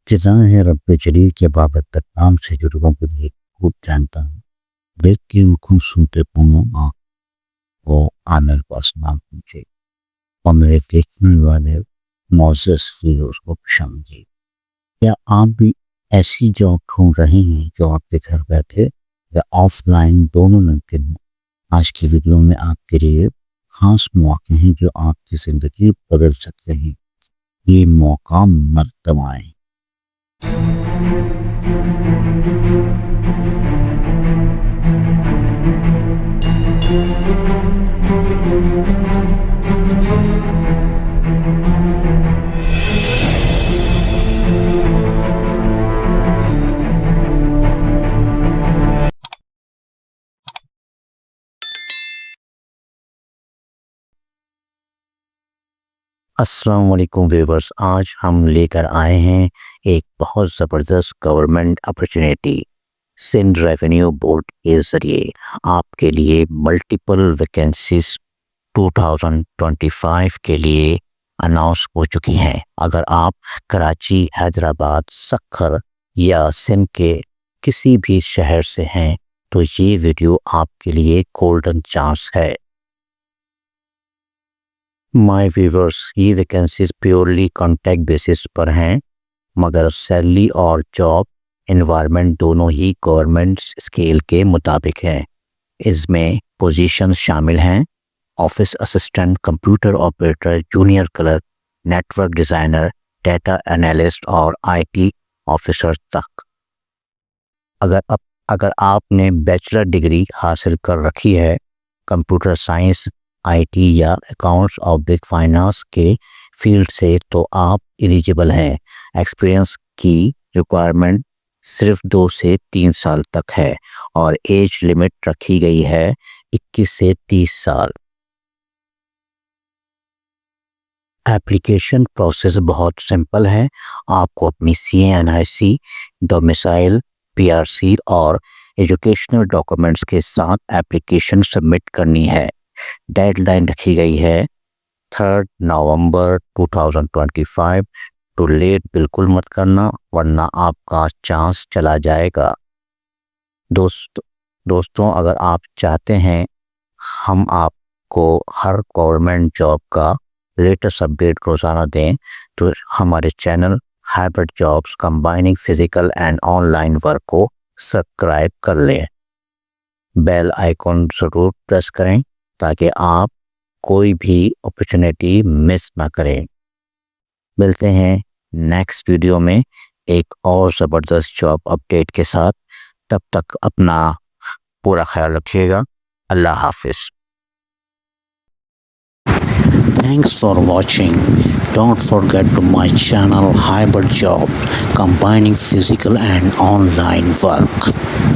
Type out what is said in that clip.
ابتداء ہے رب جلیل کے بابرکت نام سے جو لوگوں کو بھی خوب جانتا ہوں. دیکھ کے حکم سنتے پونوں آنکھ وہ عامر کو اسلام پوچھے اور میرے دیکھنے والے معزز فیروز کو سمجھے. کیا آپ بھی ایسی جاب ڈھونڈ رہے ہیں جو آپ کے گھر بیٹھے یا آف لائن دونوں ممکن ہوں؟ آج کی ویڈیو میں آپ کے لیے خاص مواقع ہیں جو آپ کی زندگی بدل سکتے ہیں. یہ موقع مت گنوائیں. السلام علیکم ویورز، آج ہم لے کر آئے ہیں ایک بہت زبردست government opportunity. Sindh revenue board کے ذریعے آپ کے لیے ملٹیپل ویکنسیز 2025 کے لیے اناؤنس ہو چکی ہیں. اگر آپ کراچی، حیدرآباد، سکھر یا سندھ کے کسی بھی شہر سے ہیں تو یہ ویڈیو آپ کے لیے گولڈن چانس ہے. مائی ویورز، یہ ویکنسیز پیورلی کانٹیکٹ بیسس پر ہیں، مگر سیلری اور جاب انوائرمنٹ دونوں ہی گورنمنٹ اسکیل کے مطابق ہیں. اس میں پوزیشن شامل ہیں: office assistant, computer operator, junior clerk, network designer, data analyst اور آئی ٹی آفیسر تک. اگر آپ نے بیچلر ڈگری حاصل کر رکھی ہے کمپیوٹر سائنس، آئی ٹی یا اکاؤنٹس فائنانس کے فیلڈ سے تو آپ ایلیجیبل ہیں. ایکسپیرئنس کی ریکوائرمنٹ صرف 2 سے 3 سال تک ہے اور ایج لمٹ رکھی گئی ہے 21 سے 30 سال. ایپلیکیشن پروسیس بہت سمپل ہے. آپ کو اپنی CA/NIC، ڈومیسائل، PRC اور ایجوکیشنل ڈاکومنٹس کے ساتھ ایپلیکیشن سبمٹ کرنی ہے. ڈیڈ لائن رکھی گئی ہے 3 نومبر 2025. ٹو لیٹ بالکل مت کرنا ورنہ آپ کا چانس چلا جائے گا. دوستوں، اگر آپ چاہتے ہیں ہم آپ کو ہر گورنمنٹ جاب کا لیٹسٹ اپڈیٹ روزانہ دیں تو ہمارے channel hybrid jobs combining physical and on line work کو سبسکرائب کر لیں. بیل آئیکن ضرور پریس کریں تاکہ آپ کوئی بھی اپرچونیٹی مس نہ کریں. ملتے ہیں نیکسٹ ویڈیو میں ایک اور زبردست جاب اپڈیٹ کے ساتھ. تب تک اپنا پورا خیال رکھیے گا. اللہ حافظ. Thanks for watching. Don't forget to my channel Hybrid Job, combining physical and online work.